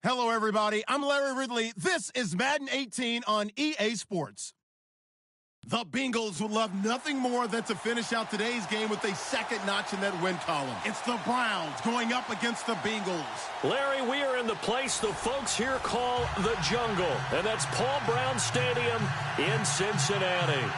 Hello, everybody. I'm Larry Ridley. This is Madden 18 on EA Sports. The Bengals would love nothing more than to finish out today's game with a second notch in that win column. It's the Browns going up against the Bengals. Larry, we are in the place the folks here call the jungle, and that's Paul Brown Stadium in Cincinnati.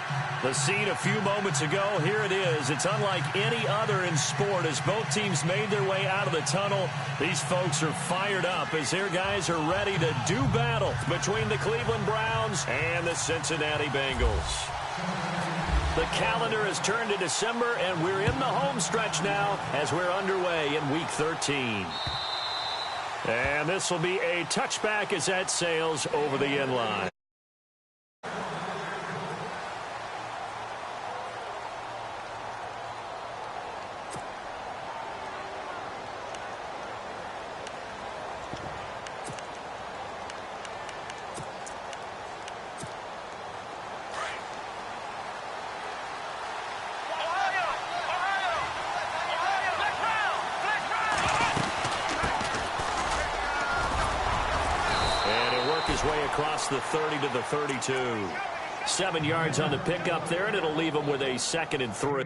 The scene a few moments ago, here it is. It's unlike any other in sport as both teams made their way out of the tunnel. These folks are fired up as their guys are ready to do battle between the Cleveland Browns and the Cincinnati Bengals. The calendar has turned to December, and we're in the home stretch now as we're underway in Week 13. And this will be a touchback as that sails over the end line. Way across the 30 to the 32. 7 yards on the pickup there, and it'll leave them with a 2nd and 3.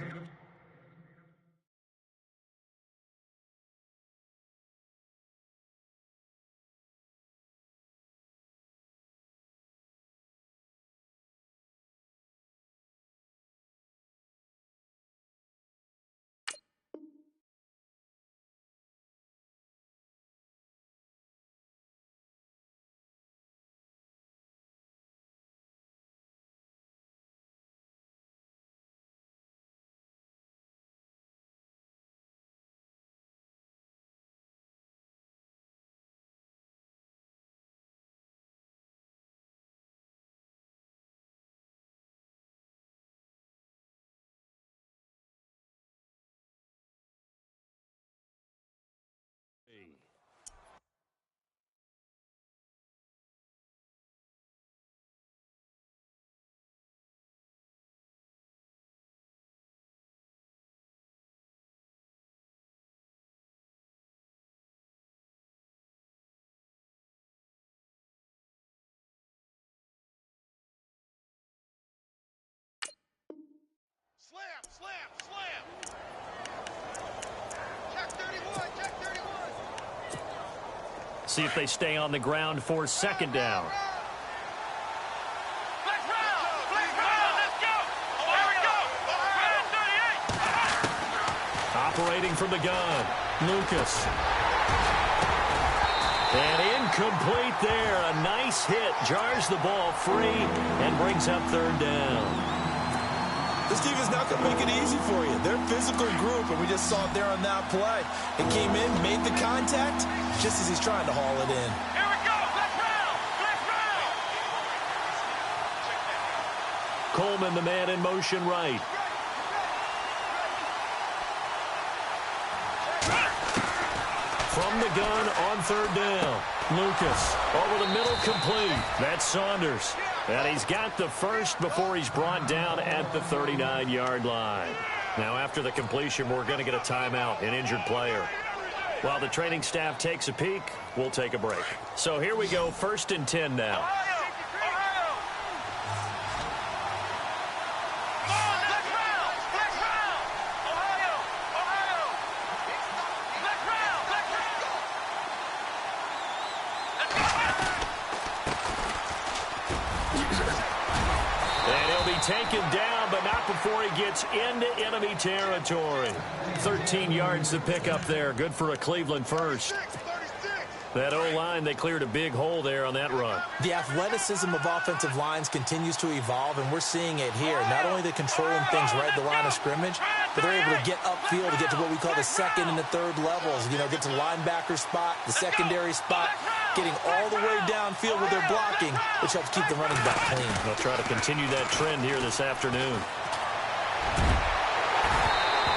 Slam! Check 31! See if they stay on the ground for 2nd down. Let's go! Here we go! Brad 38! Operating from the gun, Lucas. And incomplete there. A nice hit. Jars the ball free and brings up 3rd down. This defense not going to make it easy for you. They're a physical group, and we just saw it there on that play. It came in, made the contact, just as he's trying to haul it in. Here we go! Let's round! Coleman, the man in motion right. From the gun on 3rd down. Lucas over the middle, complete. That's Saunders. And he's got the first before he's brought down at the 39-yard line. Now, after the completion, we're going to get a timeout, an injured player. While the training staff takes a peek, we'll take a break. So here we go, 1st and 10 now. Taken down, but not before he gets into enemy territory. 13 yards to pick up there. Good for a Cleveland first. That O-line, they cleared a big hole there on that run. The athleticism of offensive lines continues to evolve, and we're seeing it here. Not only they're controlling things right at the line of scrimmage, but they're able to get upfield to get to what we call the 2nd and the 3rd levels. You know, get to the linebacker spot, the secondary spot, getting all the way downfield with their blocking, which helps keep the running back clean. They'll try to continue that trend here this afternoon.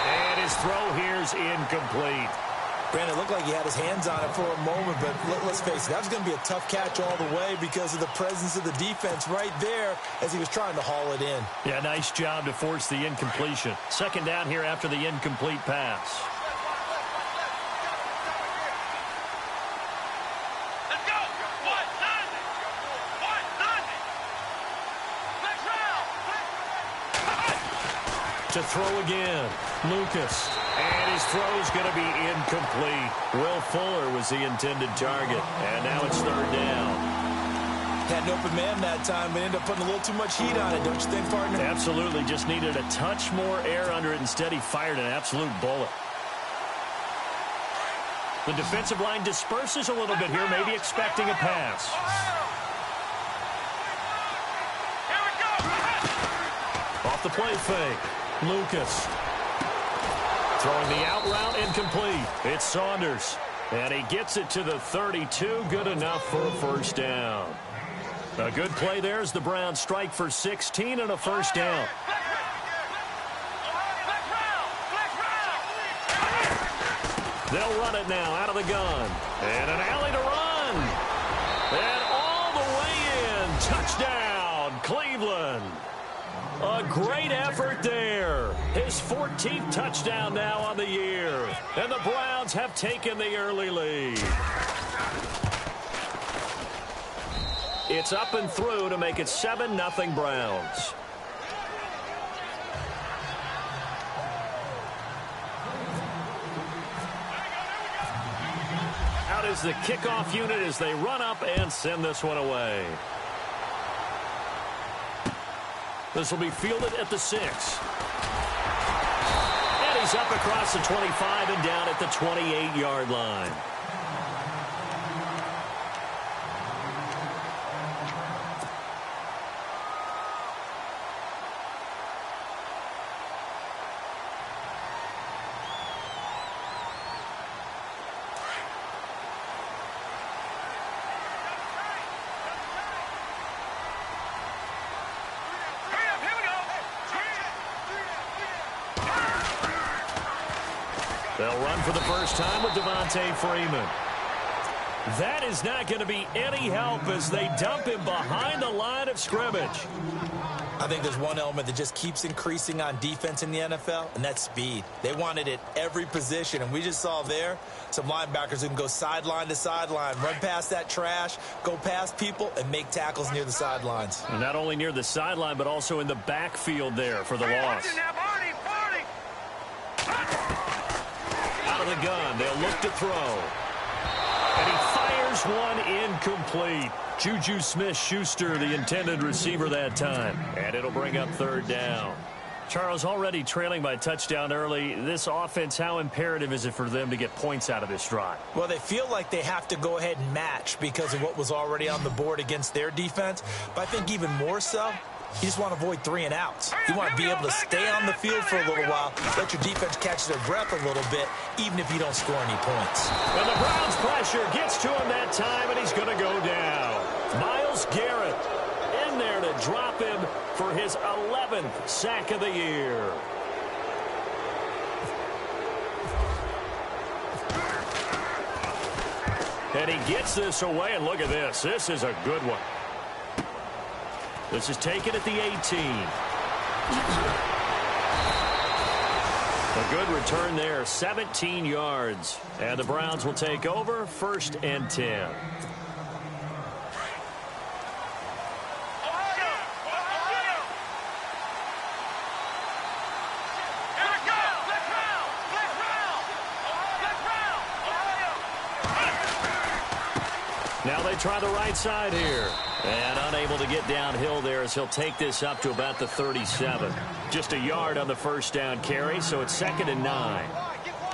And his throw here's incomplete. Brandon, it looked like he had his hands on it for a moment, but let's face it, that was going to be a tough catch all the way because of the presence of the defense right there as he was trying to haul it in. Yeah, nice job to force the incompletion. 2nd down here after the incomplete pass. Let's go! To throw again, Lucas. And his throw's going to be incomplete. Will Fuller was the intended target. And now it's third down. Had an open man that time, but ended up putting a little too much heat on it, don't you think, partner? Absolutely. Just needed a touch more air under it. Instead, he fired an absolute bullet. The defensive line disperses a little bit here, maybe expecting a pass. Off the play fake. Lucas. Throwing the out route incomplete. It's Saunders. And he gets it to the 32. Good enough for a first down. A good play there as the Browns strike for 16 and a first down. They'll run it now out of the gun. And an alley to run. And all the way in. Touchdown, Cleveland. A great effort there. His 14th touchdown now on the year. And the Browns have taken the early lead. It's up and through to make it 7-0 Browns. Out is the kickoff unit as they run up and send this one away. This will be fielded at the 6. And he's up across the 25 and down at the 28-yard line. They'll run for the first time with Devontae Freeman. That is not going to be any help as they dump him behind the line of scrimmage. I think there's one element that just keeps increasing on defense in the NFL, and that's speed. They want it at every position, and we just saw there some linebackers who can go sideline to sideline, run past that trash, go past people, and make tackles near the sidelines. And not only near the sideline, but also in the backfield there for the loss. Out of the gun, they'll look to throw. And he fires one incomplete. Juju Smith-Schuster, the intended receiver that time. And it'll bring up third down. Charles, already trailing by touchdown early. This offense, how imperative is it for them to get points out of this drive? Well, they feel like they have to go ahead and match because of what was already on the board against their defense. But I think even more so, you just want to avoid 3 and outs. You want to be able to stay on the field for a little while, let your defense catch their breath a little bit, even if you don't score any points. And the Browns' pressure gets to him that time, and he's going to go down. Myles Garrett in there to drop him for his 11th sack of the year. And he gets this away, and look at this. This is a good one. This is taken at the 18. A good return there, 17 yards. And the Browns will take over, 1st and 10. Now they try the right side here. And unable to get downhill there as he'll take this up to about the 37. Just a yard on the first down carry, so it's 2nd and 9.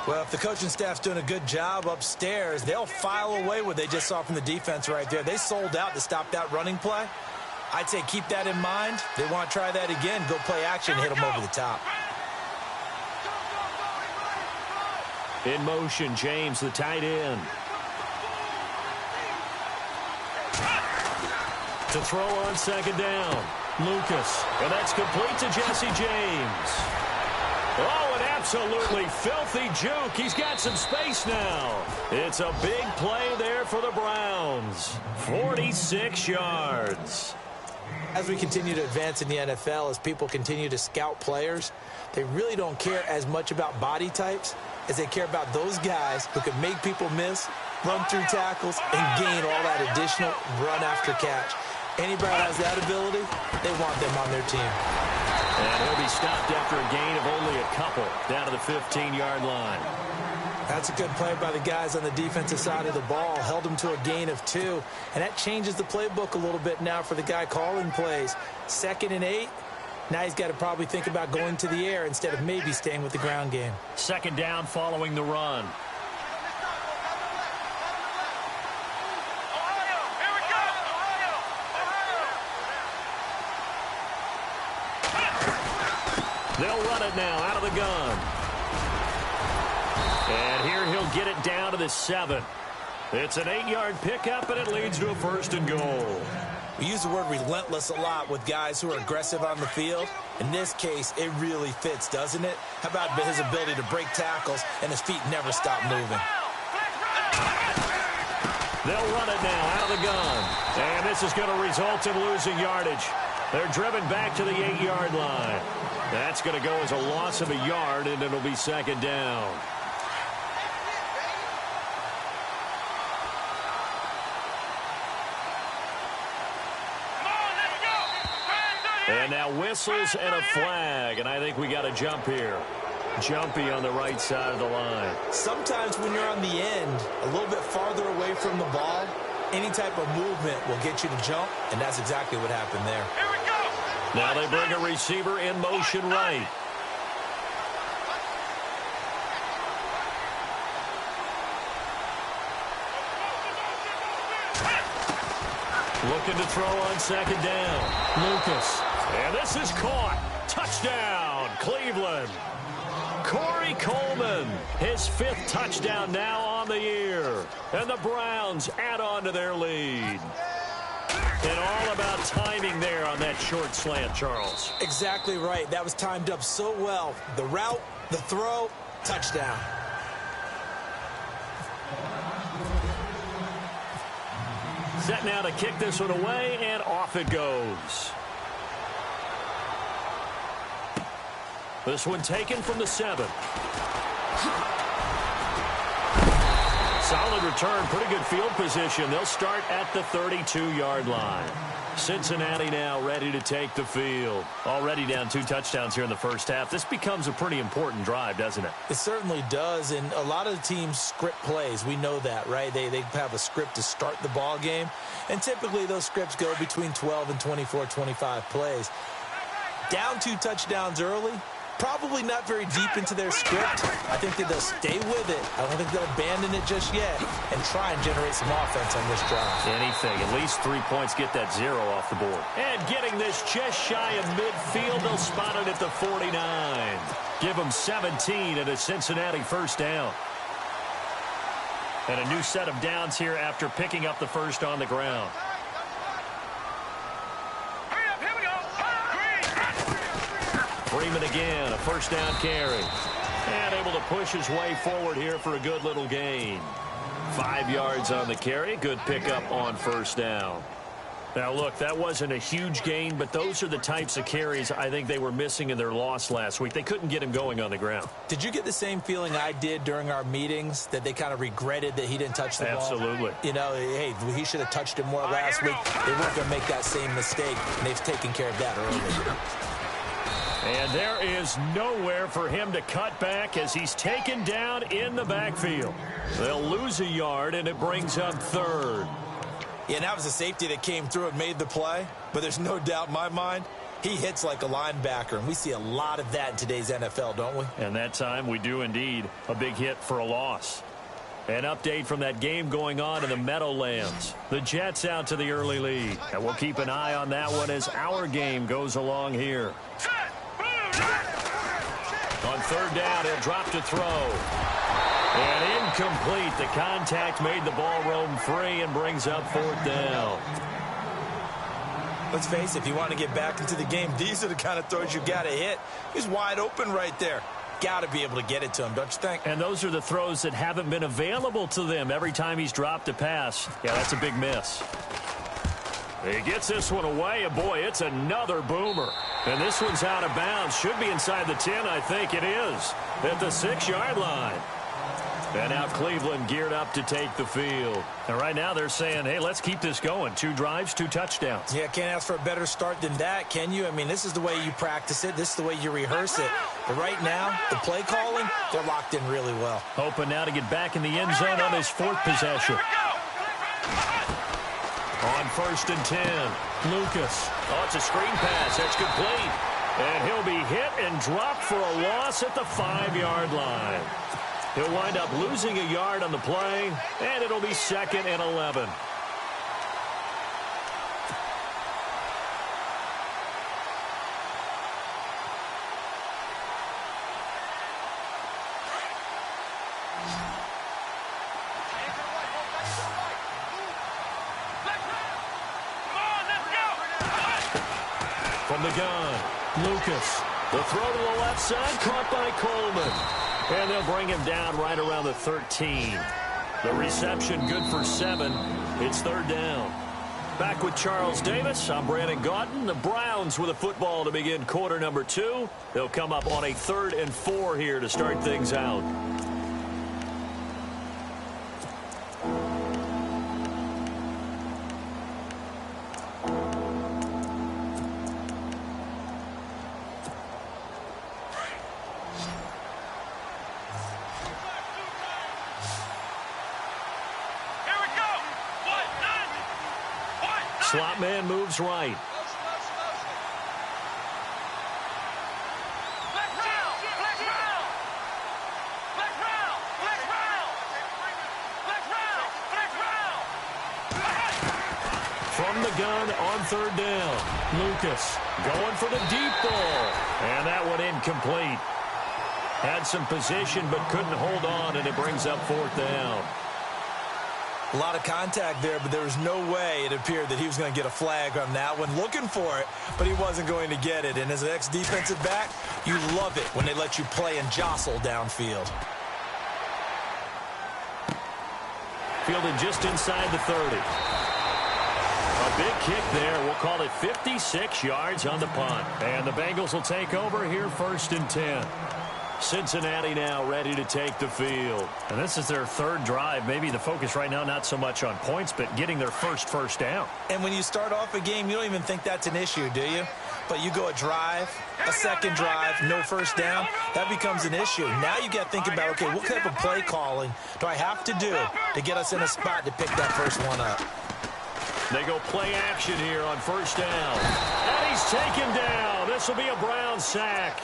Well, if the coaching staff's doing a good job upstairs, they'll file away what they just saw from the defense right there. They sold out to stop that running play. I'd say keep that in mind. They want to try that again, go play action, hit them over the top. In motion, James, the tight end. To throw on 2nd down, Lucas. And that's complete to Jesse James. Oh, an absolutely filthy juke. He's got some space now. It's a big play there for the Browns. 46 yards. As we continue to advance in the NFL, as people continue to scout players, they really don't care as much about body types as they care about those guys who can make people miss, run through tackles, and gain all that additional run after catch. Anybody has that ability, they want them on their team. And he'll be stopped after a gain of only a couple down to the 15-yard line. That's a good play by the guys on the defensive side of the ball. Held him to a gain of 2. And that changes the playbook a little bit now for the guy calling plays. 2nd and 8. Now he's got to probably think about going to the air instead of maybe staying with the ground game. 2nd down following the run. They'll run it now out of the gun. And here he'll get it down to the 7. It's an 8-yard pickup, and it leads to a 1st and goal. We use the word relentless a lot with guys who are aggressive on the field. In this case, it really fits, doesn't it? How about his ability to break tackles and his feet never stop moving? They'll run it now out of the gun. And this is going to result in losing yardage. They're driven back to the 8-yard line. That's going to go as a loss of a yard, and it'll be 2nd down. And now whistles and a flag, and I think we got a jump here. Jumpy on the right side of the line. Sometimes when you're on the end, a little bit farther away from the ball, any type of movement will get you to jump, and that's exactly what happened there. Here we go. Now they bring a receiver in motion right. Looking to throw on 2nd down. Lucas. And this is caught. Touchdown, Cleveland. Corey Coleman, his 5th touchdown now on the year. And the Browns add on to their lead. And all about timing there on that short slant, Charles. Exactly right. That was timed up so well. The route, the throw, touchdown. Set now to kick this one away, and off it goes. This one taken from the 7. Solid return, pretty good field position. They'll start at the 32-yard line. Cincinnati now ready to take the field. Already down 2 touchdowns here in the first half. This becomes a pretty important drive, doesn't it? It certainly does, and a lot of the teams script plays. We know that, right? They have a script to start the ball game, and typically those scripts go between 12 and 24, 25 plays. Down 2 touchdowns early, probably not very deep into their script. I think that they'll stay with it. I don't think they'll abandon it just yet and try and generate some offense on this drive. Anything. At least 3 points, get that 0 off the board. And getting this just shy of midfield, they'll spot it at the 49. Give them 17 and a Cincinnati 1st down. And a new set of downs here after picking up the 1st on the ground. Freeman again, a 1st down carry. And able to push his way forward here for a good little gain. 5 yards on the carry. Good pickup on 1st down. Now, look, that wasn't a huge gain, but those are the types of carries I think they were missing in their loss last week. They couldn't get him going on the ground. Did you get the same feeling I did during our meetings, that they kind of regretted that he didn't touch the ball? Absolutely. You know, hey, he should have touched it more last week. They weren't going to make that same mistake, and they've taken care of that early. And there is nowhere for him to cut back as he's taken down in the backfield. They'll lose a yard, and it brings up 3rd. Yeah, that was a safety that came through and made the play, but there's no doubt in my mind he hits like a linebacker, and we see a lot of that in today's NFL, don't we? And that time we do indeed. A big hit for a loss. An update from that game going on in the Meadowlands. The Jets out to the early lead, and we'll keep an eye on that one as our game goes along here. On 3rd down, he'll drop to throw. And incomplete. The contact made the ball roam free and brings up 4th down. Let's face it, if you want to get back into the game, these are the kind of throws you got to hit. He's wide open right there. Got to be able to get it to him, don't you think? And those are the throws that haven't been available to them every time he's dropped a pass. Yeah, that's a big miss. He gets this one away, and boy, it's another boomer. And this one's out of bounds. Should be inside the 10, I think it is. At the 6-yard line. And now Cleveland geared up to take the field. And right now they're saying, hey, let's keep this going. 2 drives, 2 touchdowns. Yeah, can't ask for a better start than that, can you? I mean, this is the way you practice it. This is the way you rehearse it. But right now, the play calling, they're locked in really well. Hoping now to get back in the end zone on his 4th possession. On 1st and 10, Lucas. Oh, it's a screen pass. That's complete. And he'll be hit and dropped for a loss at the 5-yard line. He'll wind up losing a yard on the play, and it'll be 2nd and 11. From the gun, Lucas. The throw to the left side, caught by Coleman. And they'll bring him down right around the 13. The reception good for 7. It's 3rd down. Back with Charles Davis, I'm Brandon Gaudin. The Browns with a football to begin quarter number 2. They'll come up on a 3rd and 4 here to start things out. Slot man moves right. From the gun on 3rd down. Lucas going for the deep ball. And that one incomplete. Had some position but couldn't hold on, and it brings up 4th down. A lot of contact there, but there was no way it appeared that he was going to get a flag on that one. Looking for it, but he wasn't going to get it. And as an ex-defensive back, you love it when they let you play and jostle downfield. Fielded just inside the 30. A big kick there. We'll call it 56 yards on the punt. And the Bengals will take over here 1st and 10. Cincinnati now ready to take the field. And this is their 3rd drive. Maybe the focus right now not so much on points, but getting their first down. And when you start off a game, you don't even think that's an issue, do you? But you go a drive, a 2nd drive, no 1st down, that becomes an issue. Now you got to think about, okay, what type of play calling do I have to do to get us in a spot to pick that first one up? They go play action here on 1st down. And he's taken down. This will be a Brown sack.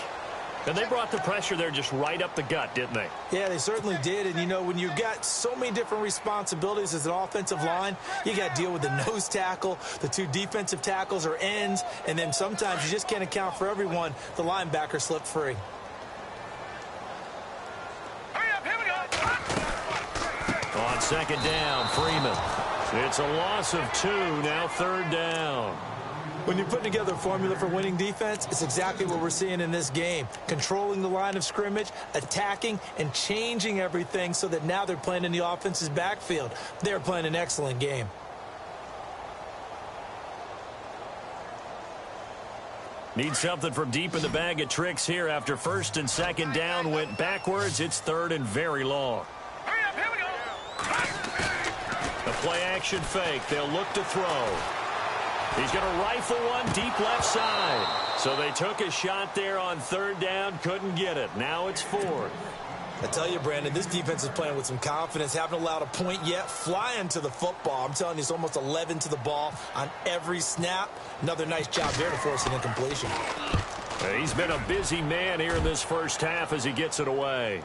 And they brought the pressure there just right up the gut, didn't they? Yeah, they certainly did. And, you know, when you've got so many different responsibilities as an offensive line, you got to deal with the nose tackle, the 2 defensive tackles or ends, and then sometimes you just can't account for everyone. The linebacker slipped free. On 2nd down, Freeman. It's a loss of 2, now 3rd down. When you're putting together a formula for winning defense, it's exactly what we're seeing in this game. Controlling the line of scrimmage, attacking, and changing everything so that now they're playing in the offense's backfield. They're playing an excellent game. Need something from deep in the bag of tricks here after 1st and 2nd down went backwards. It's 3rd and very long. The play action fake. They'll look to throw. He's going to rifle one deep left side. So they took a shot there on 3rd down, couldn't get it. Now it's 4th. I tell you, Brandon, this defense is playing with some confidence. Haven't allowed a point yet. Flying to the football. I'm telling you, it's almost 11 to the ball on every snap. Another nice job there to force an incompletion. He's been a busy man here in this 1st half as he gets it away.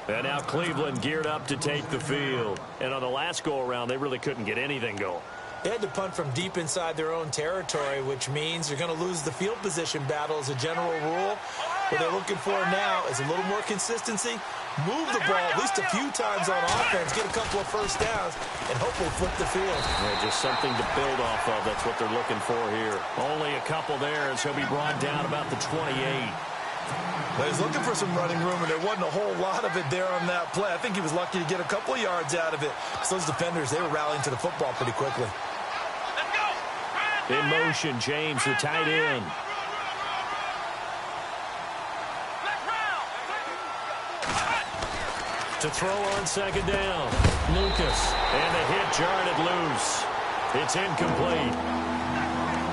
And now Cleveland geared up to take the field. And on the last go-around, they really couldn't get anything going. They had to punt from deep inside their own territory, which means you're going to lose the field position battle as a general rule. What they're looking for now is a little more consistency, move the ball at least a few times on offense, get a couple of 1st downs, and hopefully flip the field. Yeah, just something to build off of. That's what they're looking for here. Only a couple there as he'll be brought down about the 28. Well, he's looking for some running room, and there wasn't a whole lot of it there on that play. I think he was lucky to get a couple of yards out of it. So those defenders, they were rallying to the football pretty quickly. In motion, James, the tight end. To throw on second down. Lucas. And the hit jarred it loose. It's incomplete.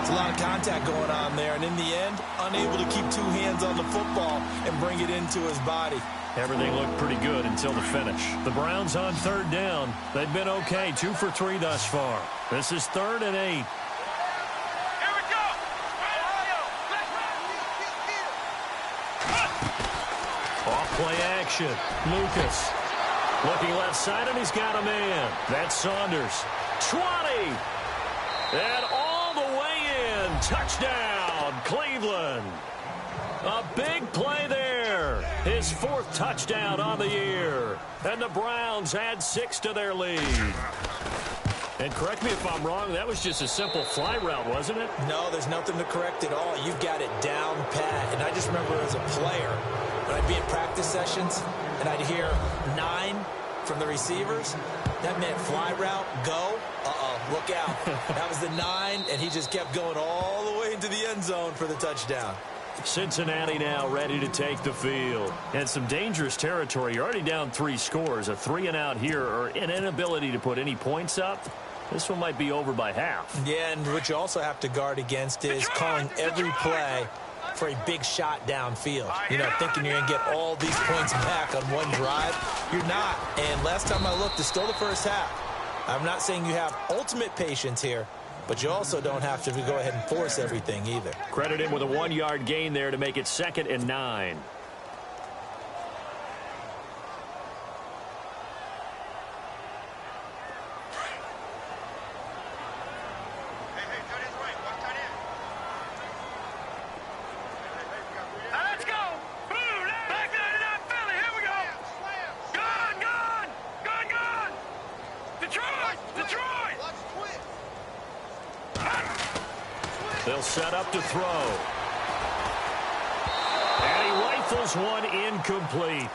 It's a lot of contact going on there, and in the end, unable to keep two hands on the football and bring it into his body. Everything looked pretty good until the finish. The Browns on third down. They've been okay, 2 for 3 thus far. This is 3rd and 8. Off-play action. Lucas. Looking left side, and he's got a man. That's Saunders. 20. And all the way in. Touchdown, Cleveland. A big play there. His 4th touchdown on the year. And the Browns add 6 to their lead. And correct me if I'm wrong, that was just a simple fly route, wasn't it? No, there's nothing to correct at all. You've got it down pat. And I just remember as a player, when I'd be at practice sessions and I'd hear 9 from the receivers, that meant fly route, go, look out. That was the 9, and he just kept going all the way into the end zone for the touchdown. Cincinnati now ready to take the field. And some dangerous territory. You're already down 3 scores. A 3-and-out here, or an inability to put any points up. This one might be over by half. Yeah, and what you also have to guard against is calling every play for a big shot downfield. You know, thinking you're going to get all these points back on one drive. You're not. And last time I looked, it's still the first half. I'm not saying you have ultimate patience here, but you also don't have to go ahead and force everything either. Credit him with a 1-yard gain there to make it 2nd and 9. They'll set up to throw. And he rifles one incomplete.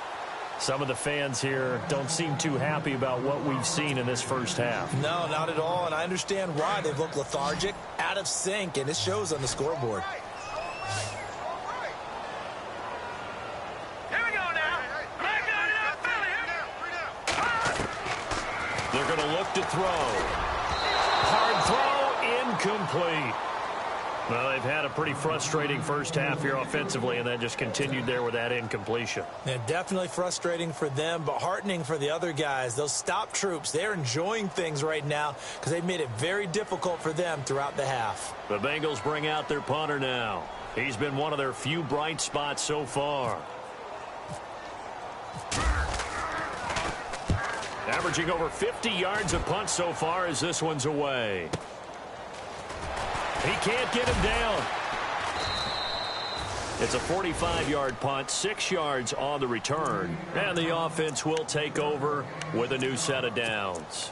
Some of the fans here don't seem too happy about what we've seen in this first half. No, not at all, and I understand why. They've looked lethargic, out of sync, and it shows on the scoreboard. Here we go now. They're going to look to throw. Hard throw, incomplete. Well, they've had a pretty frustrating first half here offensively, and that just continued there with that incompletion. Yeah, definitely frustrating for them, but heartening for the other guys. Those stop troops, they're enjoying things right now because they've made it very difficult for them throughout the half. The Bengals bring out their punter now. He's been one of their few bright spots so far. Averaging over 50 yards a punt so far as this one's away. He can't get him down. It's a 45-yard punt, 6 yards on the return. And the offense will take over with a new set of downs.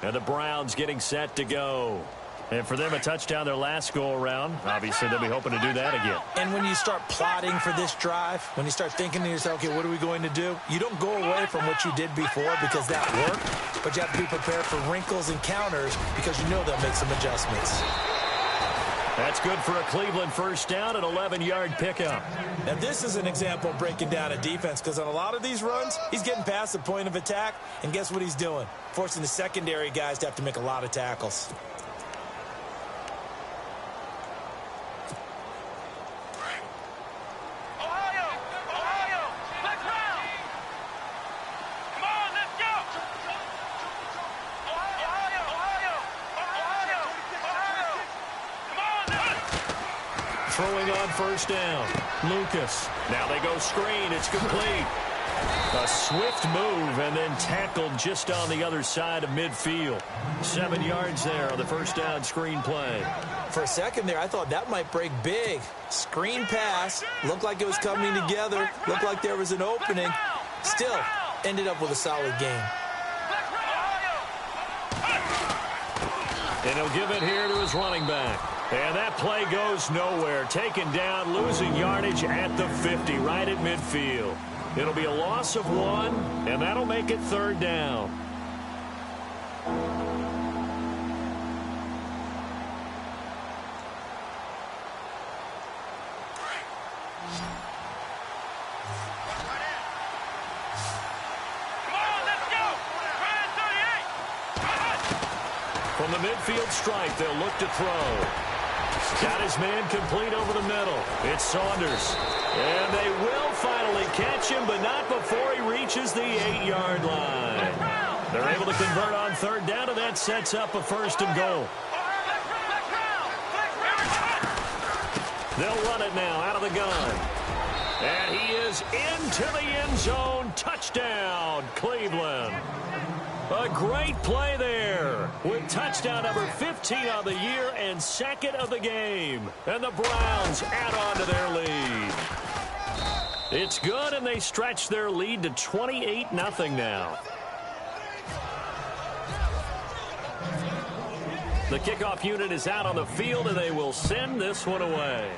And the Browns getting set to go. And for them, a touchdown their last go-around. Obviously, they'll be hoping to do that again. And when you start plotting for this drive, when you start thinking to yourself, okay, what are we going to do? You don't go away from what you did before because that worked. But you have to be prepared for wrinkles and counters because you know they'll make some adjustments. That's good for a Cleveland first down, an 11-yard pickup. Now, this is an example of breaking down a defense because on a lot of these runs, he's getting past the point of attack, and guess what he's doing? Forcing the secondary guys to have to make a lot of tackles. Throwing on first down. Lucas. Now they go screen. It's complete. A swift move and then tackled just on the other side of midfield. 7 yards there on the first down screen play. For a second there, I thought that might break big. Screen pass. Looked like it was coming together. Looked like there was an opening. Still, ended up with a solid gain. And he'll give it here to his running back. And that play goes nowhere. Taken down, losing yardage at the 50, right at midfield. It'll be a loss of 1, and that'll make it 3rd down. Come the midfield stripe, they'll look to throw. Got his man complete over the middle. It's Saunders. And they will finally catch him, but not before he reaches the 8-yard line. They're able to convert on third down, and that sets up a 1st and goal. They'll run it now out of the gun. And he is into the end zone. Touchdown, Cleveland. A great play there with touchdown number 15 on the year and 2nd of the game. And the Browns add on to their lead. It's good, and they stretch their lead to 28-0 now. The kickoff unit is out on the field, and they will send this one away.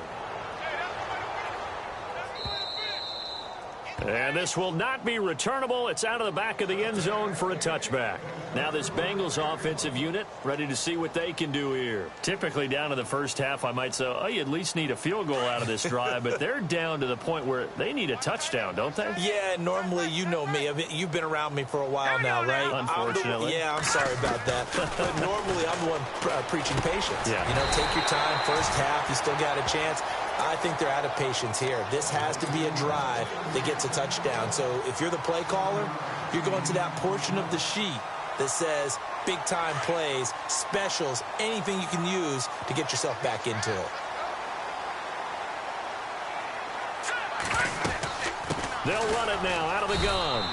And this will not be returnable. It's out of the back of the end zone for a touchback. Now this Bengals offensive unit ready to see what they can do here. Typically down in the first half, I might say, oh, you at least need a field goal out of this drive. But they're down to the point where they need a touchdown, don't they? Yeah, normally, you know me. You've been around me for a while now, right? Unfortunately. I'm sorry about that. But normally, I'm the one preaching patience. Yeah. You know, take your time. First half, you still got a chance. I think they're out of patience here. This has to be a drive that gets a touchdown. So if you're the play caller, you're going to that portion of the sheet that says big-time plays, specials, anything you can use to get yourself back into it. They'll run it now out of the gun.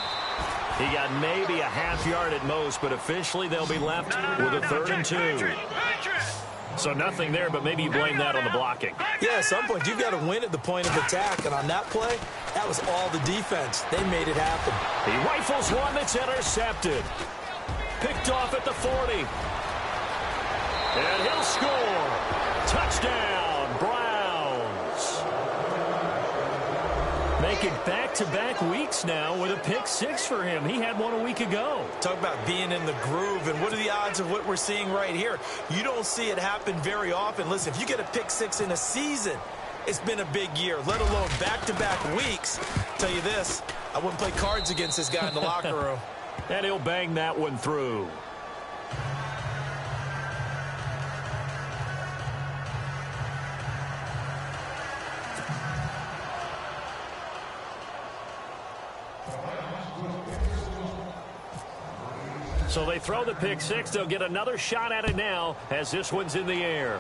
He got maybe a half yard at most, but officially they'll be left with a 3rd and 2. So nothing there, but maybe you blame that on the blocking. Yeah, at some point, you've got to win at the point of attack. And on that play, that was all the defense. They made it happen. He rifles one that's intercepted. Picked off at the 40. And he'll score. Touchdown, Browns. Making back-to-back weeks now with a pick-6 for him. He had one a week ago. Talk about being in the groove, and what are the odds of what we're seeing right here? You don't see it happen very often. Listen, if you get a pick-6 in a season, it's been a big year, let alone back-to-back weeks. Tell you this, I wouldn't play cards against this guy in the locker room. And he'll bang that one through. So they throw the pick-6. They'll get another shot at it now as this one's in the air.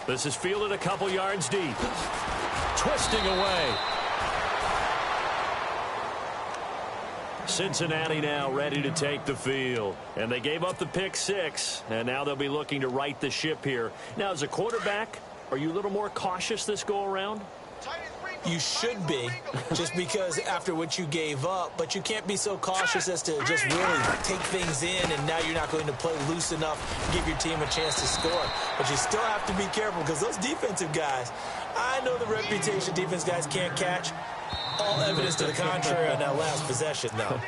This is fielded a couple yards deep. Twisting away. Cincinnati now ready to take the field. And they gave up the pick-6. And now they'll be looking to right the ship here. Now, as a quarterback, are you a little more cautious this go-around? You should be, just because after what you gave up, but you can't be so cautious as to just really take things in, and now you're not going to play loose enough to give your team a chance to score. But you still have to be careful, because those defensive guys, I know the reputation defense guys can't catch. All evidence to the contrary on that last possession, though.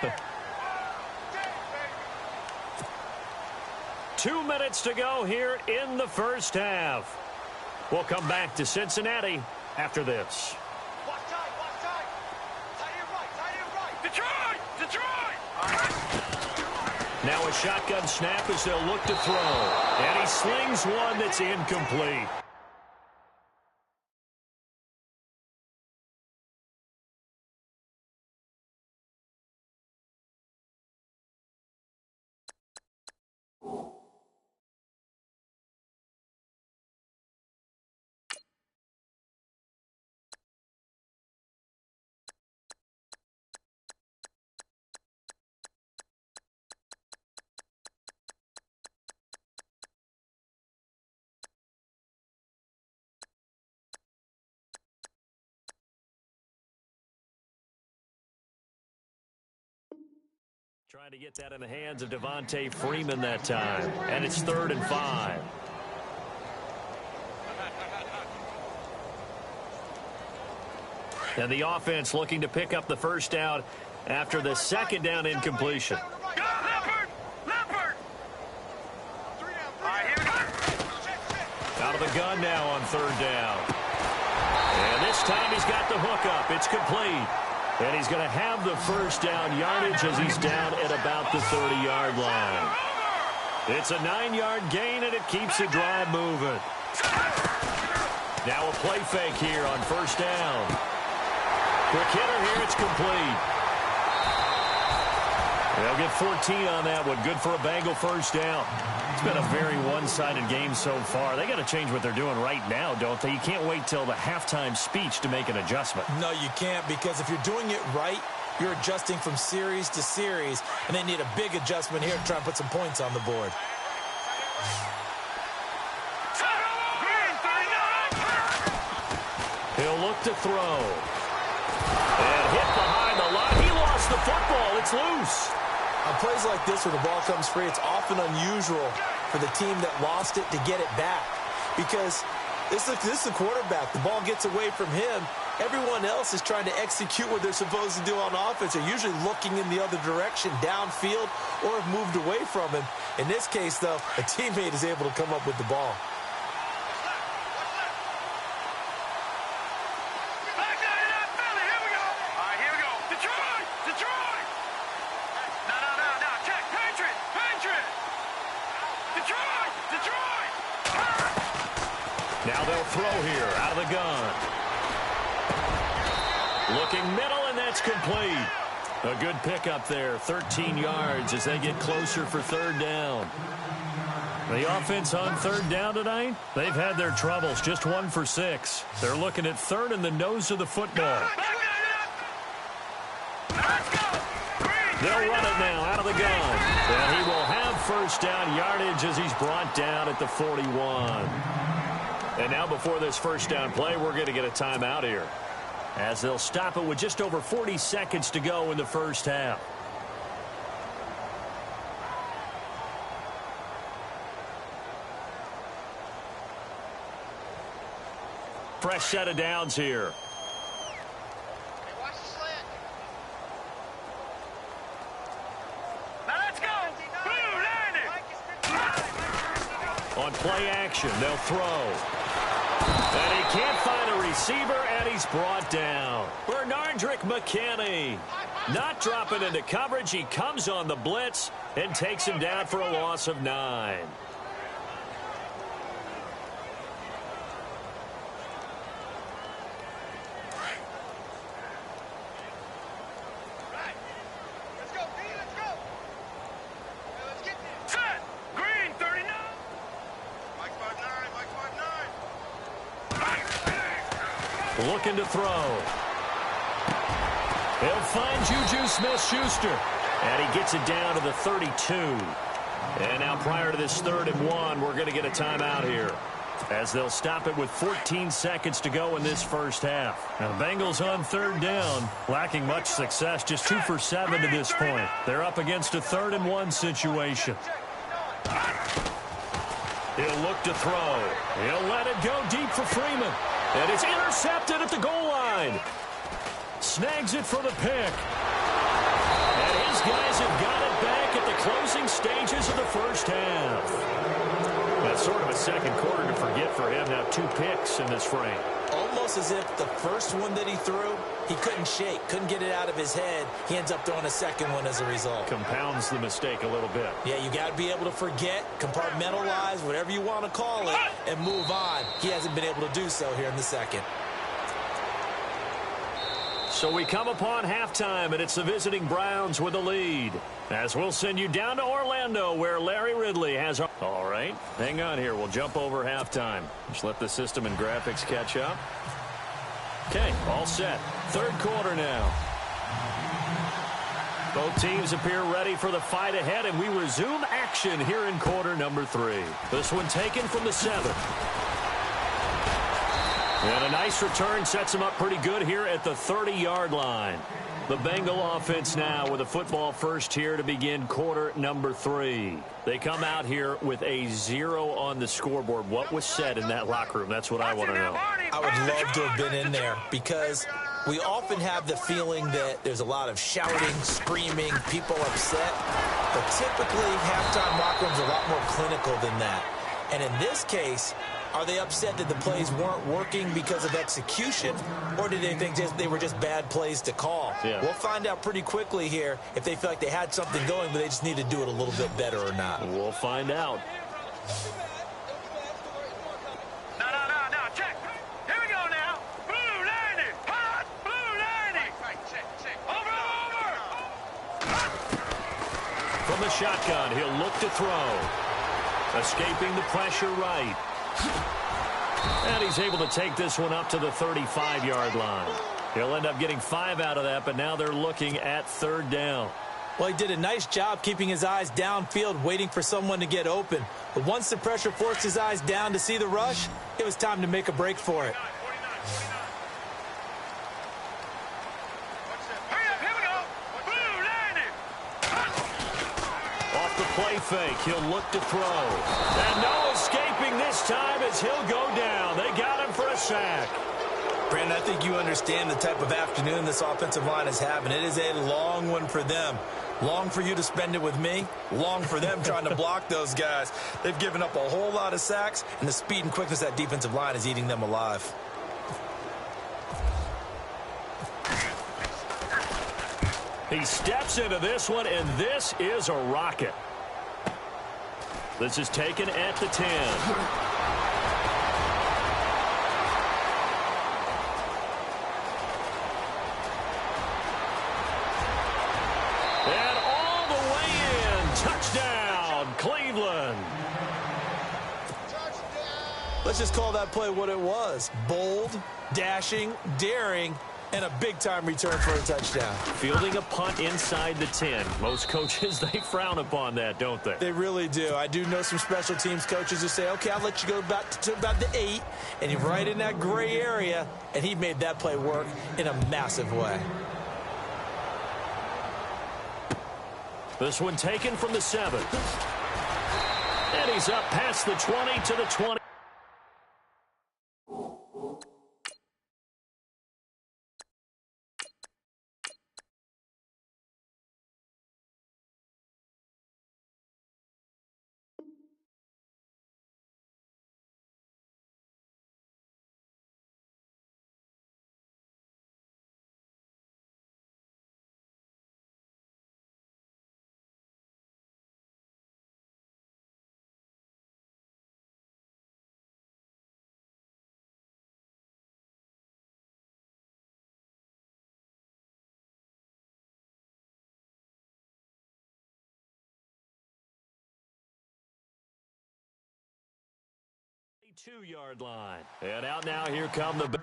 2 minutes to go here in the first half. We'll come back to Cincinnati after this. Now a shotgun snap as they'll look to throw. And he slings one that's incomplete. Trying to get that in the hands of Devontae Freeman that time. And it's 3rd and 5. And the offense looking to pick up the first down after the second down incompletion. Out of the gun now on 3rd down. And this time he's got the hook up. It's complete. And he's going to have the first down yardage as he's down at about the 30-yard line. It's a 9-yard gain, and it keeps the drive moving. Now a play fake here on first down. Quick hitter here. It's complete. They'll get 14 on that one. Good for a Bengal first down. It's been a very one-sided game so far. They got to change what they're doing right now, don't they? You can't wait till the halftime speech to make an adjustment. No, you can't, because if you're doing it right, you're adjusting from series to series, and they need a big adjustment here to try and put some points on the board. He'll look to throw. And hit behind the line. He lost the football. It's loose. On plays like this where the ball comes free, it's often unusual for the team that lost it to get it back. Because this is the quarterback. The ball gets away from him. Everyone else is trying to execute what they're supposed to do on offense. They're usually looking in the other direction, downfield, or have moved away from him. In this case, though, a teammate is able to come up with the ball. Now they'll throw here out of the gun. Looking middle, and that's complete. A good pickup there, 13 yards as they get closer for third down. The offense on third down tonight, they've had their troubles, just 1 for 6. They're looking at third in the nose of the football. They'll run it now out of the gun. And he will have first down yardage as he's brought down at the 41. And now before this first down play, we're going to get a timeout here, as they'll stop it with just over 40 seconds to go in the first half. Fresh set of downs here. On play action, they'll throw. And he can't find a receiver, and he's brought down. Bernardrick McKinney not dropping into coverage. He comes on the blitz and takes him down for a loss of 9. Looking to throw. He'll find Juju Smith-Schuster. And he gets it down to the 32. And now prior to this 3rd and 1, we're going to get a timeout here, as they'll stop it with 14 seconds to go in this first half. Now the Bengals on third down, lacking much success, just 2 for 7 to this point. They're up against a 3rd and 1 situation. He'll look to throw. He'll let it go deep for Freeman. And it's intercepted at the goal line. Snags it for the pick. And his guys have got it back at the closing stages of the first half. That's sort of a second quarter to forget for him. Now 2 picks in this frame. Almost as if the first one that he threw, he couldn't shake, couldn't get it out of his head. He ends up throwing a second one as a result. Compounds the mistake a little bit. Yeah, you got to be able to forget, compartmentalize, whatever you want to call it, and move on. He hasn't been able to do so here in the second. So we come upon halftime, and it's the visiting Browns with a lead. As we'll send you down to Orlando, where Larry Ridley has... All right, hang on here. We'll jump over halftime. Just let the system and graphics catch up. Okay, all set. Third quarter now. Both teams appear ready for the fight ahead, and we resume action here in quarter number 3. This one taken from the 7th. And a nice return sets them up pretty good here at the 30-yard line. The Bengal offense now with a football first here to begin quarter number 3. They come out here with a 0 on the scoreboard. What was said in that locker room? That's what I want to know. I would love to have been in there, because we often have the feeling that there's a lot of shouting, screaming, people upset. But typically, halftime locker rooms are a lot more clinical than that. And in this case, Are they upset that the plays weren't working because of execution, or did they think they were just bad plays to call? Yeah. We'll find out pretty quickly here if they feel like they had something going, but they just need to do it a little bit better or not. We'll find out. No, check. Here we go now. Blue 90. Hot. Blue 90. Over. From the shotgun, he'll look to throw. Escaping the pressure right. And he's able to take this one up to the 35-yard line. He'll end up getting 5 out of that, but now they're looking at third down. Well, he did a nice job keeping his eyes downfield, waiting for someone to get open. But once the pressure forced his eyes down to see the rush, it was time to make a break for it. Here we go. Blue 90. Off the play fake, he'll look to throw. And no escaping this time as he'll go down. They got him for a sack. Brandon, I think you understand the type of afternoon this offensive line is having. It is a long one for them. Long for you to spend it with me. Long for them trying to block those guys. They've given up a whole lot of sacks, and the speed and quickness of that defensive line is eating them alive. He steps into this one, and this is a rocket. This is taken at the 10. And all the way in. Touchdown, Cleveland. Let's just call that play what it was. Bold, dashing, daring, and a big-time return for a touchdown. Fielding a punt inside the 10. Most coaches, they frown upon that, don't they? They really do. I do know some special teams coaches who say, okay, I'll let you go to about the 8, and you're right in that gray area, and he made that play work in a massive way. This one taken from the 7. And he's up past the 20 to the 20. Two-yard line. And out now, here come the...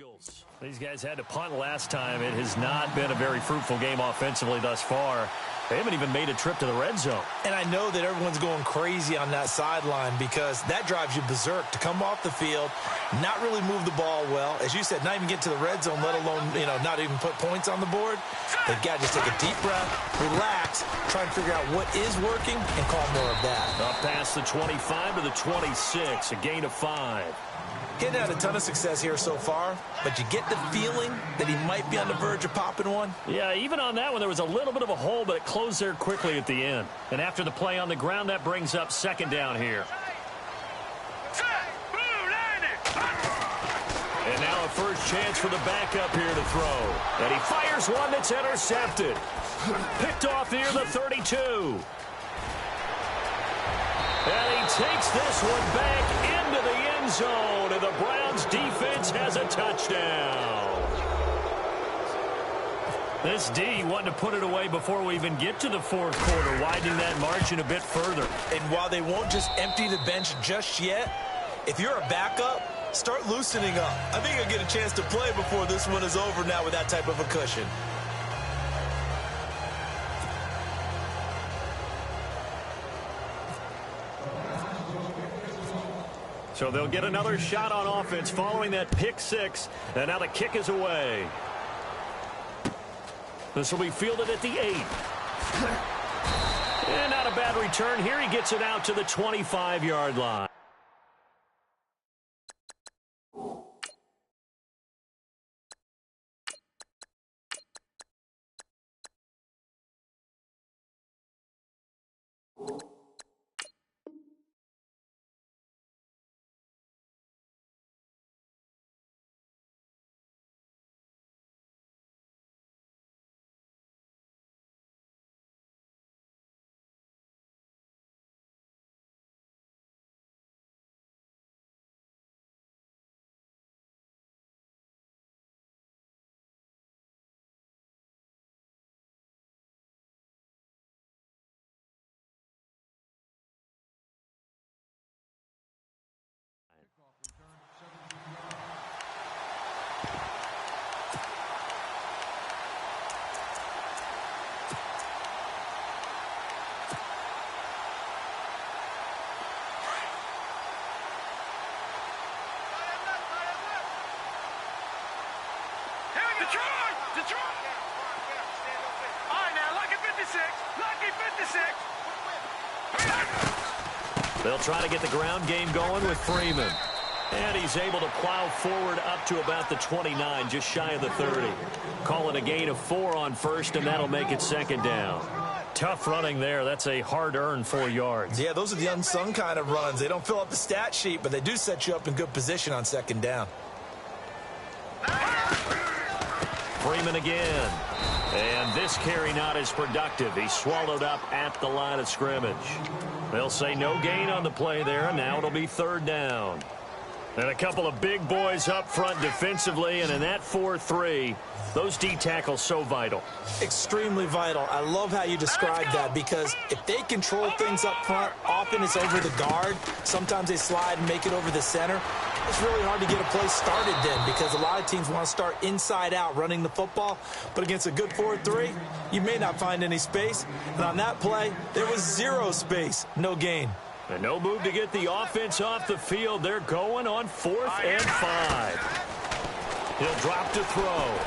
Bengals. These guys had to punt last time. It has not been a very fruitful game offensively thus far. They haven't even made a trip to the red zone. And I know that everyone's going crazy on that sideline because that drives you berserk to come off the field, not really move the ball well. As you said, not even get to the red zone, let alone, not even put points on the board. They've got to just take a deep breath, relax, try and figure out what is working, and call more of that. Up past the 25 to the 26, a gain of 5. He hadn't had a ton of success here so far, but you get the feeling that he might be on the verge of popping one. Yeah, even on that one, there was a little bit of a hole, but it closed there quickly at the end. And after the play on the ground, that brings up second down here. And now a first chance for the backup here to throw. And he fires one that's intercepted. Picked off near the 32. And he takes this one back into the end zone, and the Browns defense has a touchdown. This D wanted to put it away before we even get to the fourth quarter, widening that margin a bit further. And while they won't just empty the bench just yet, if you're a backup, Start loosening up. I think you'll get a chance to play before this one is over now with that type of a cushion. So they'll get another shot on offense following that pick six. And now the kick is away. This will be fielded at the 8. And not a bad return here. He gets it out to the 25-yard line. Detroit! All right, now, lucky 56. Lucky 56. They'll try to get the ground game going with Freeman. And he's able to plow forward up to about the 29, just shy of the 30. Call it a gain of 4 on first, and that'll make it second down. Tough running there. That's a hard-earned 4 yards. Yeah, those are the unsung kind of runs. They don't fill up the stat sheet, but they do set you up in good position on second down. Freeman again. And this carry not as productive. He's swallowed up at the line of scrimmage. They'll say no gain on the play there. Now it'll be third down. And a couple of big boys up front defensively. And in that 4-3, those D tackles so vital. Extremely vital. I love how you describe that, because if they control things up front, often it's over the guard. Sometimes they slide and make it over the center. It's really hard to get a play started then, because a lot of teams want to start inside out running the football. But against a good 4-3, you may not find any space. And on that play, there was 0 space. No gain. And no move to get the offense off the field. They're going on 4th and 5. He'll drop to throw.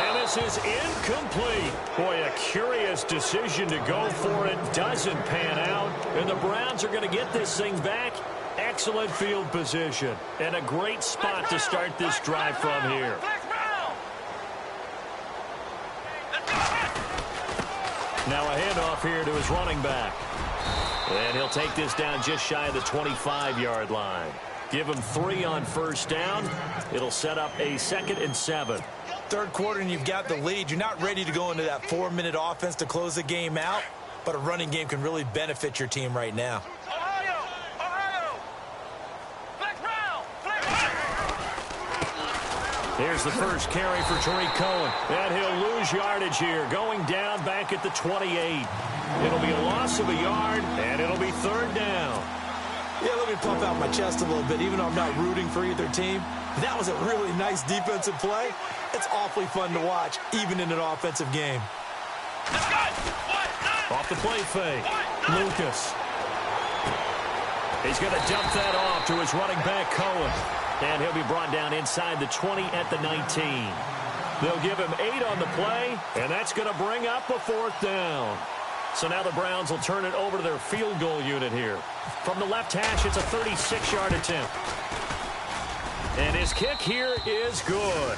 And this is incomplete. Boy, a curious decision to go for it. Doesn't pan out. And the Browns are going to get this thing back. Excellent field position. And a great spot to start this drive from here. Now a handoff here to his running back. And he'll take this down just shy of the 25-yard line. Give him 3 on first down. It'll set up a 2nd and 7. Third quarter and you've got the lead. You're not ready to go into that 4-minute offense to close the game out, but a running game can really benefit your team right now. Here's the first carry for Tariq Cohen. And he'll lose yardage here, going down back at the 28. It'll be a loss of a yard, and it'll be third down. Yeah, let me pump out my chest a little bit, even though I'm not rooting for either team. That was a really nice defensive play. It's awfully fun to watch, even in an offensive game. Off the play fake, Lucas. He's going to dump that off to his running back, Cohen. And he'll be brought down inside the 20 at the 19. They'll give him 8 on the play, and that's going to bring up a 4th down. So now the Browns will turn it over to their field goal unit here. From the left hash, it's a 36-yard attempt. And his kick here is good.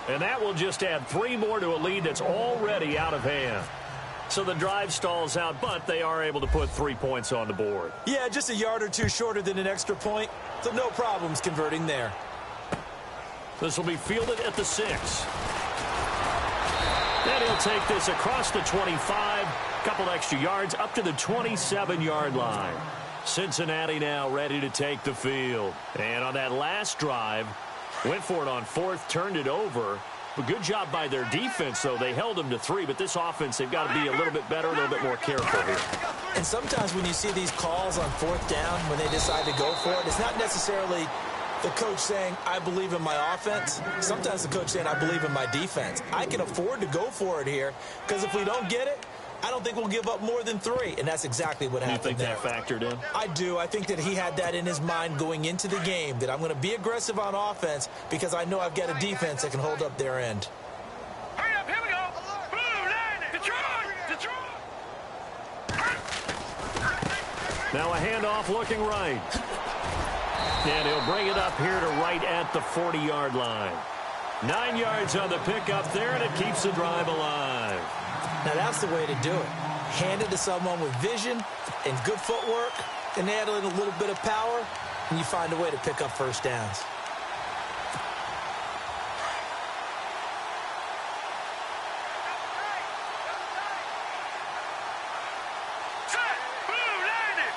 And that will just add 3 more to a lead that's already out of hand. So the drive stalls out, but they are able to put 3 points on the board. Yeah, just a yard or 2 shorter than an extra point, so no problems converting there. This will be fielded at the 6. And he'll take this across the 25, couple extra yards up to the 27-yard line. Cincinnati now ready to take the field. And on that last drive, went for it on 4th, turned it over, A good job by their defense, though. They held them to 3, but this offense, they've got to be a little bit better, a little bit more careful here. And sometimes when you see these calls on 4th down, when they decide to go for it, it's not necessarily the coach saying, I believe in my offense. Sometimes the coach saying, I believe in my defense. I can afford to go for it here because if we don't get it, I don't think we'll give up more than 3, and that's exactly what happened. You think that factored in? I do. I think that he had that in his mind going into the game, that I'm going to be aggressive on offense because I know I've got a defense that can hold up their end. Hurry up, here we go. Blue line, Detroit. Now a handoff looking right. And he'll bring it up here to right at the 40-yard line. 9 yards on the pickup there, and it keeps the drive alive. Now, that's the way to do it. Hand it to someone with vision and good footwork, and add in a little bit of power, and you find a way to pick up first downs. Set, blue landing.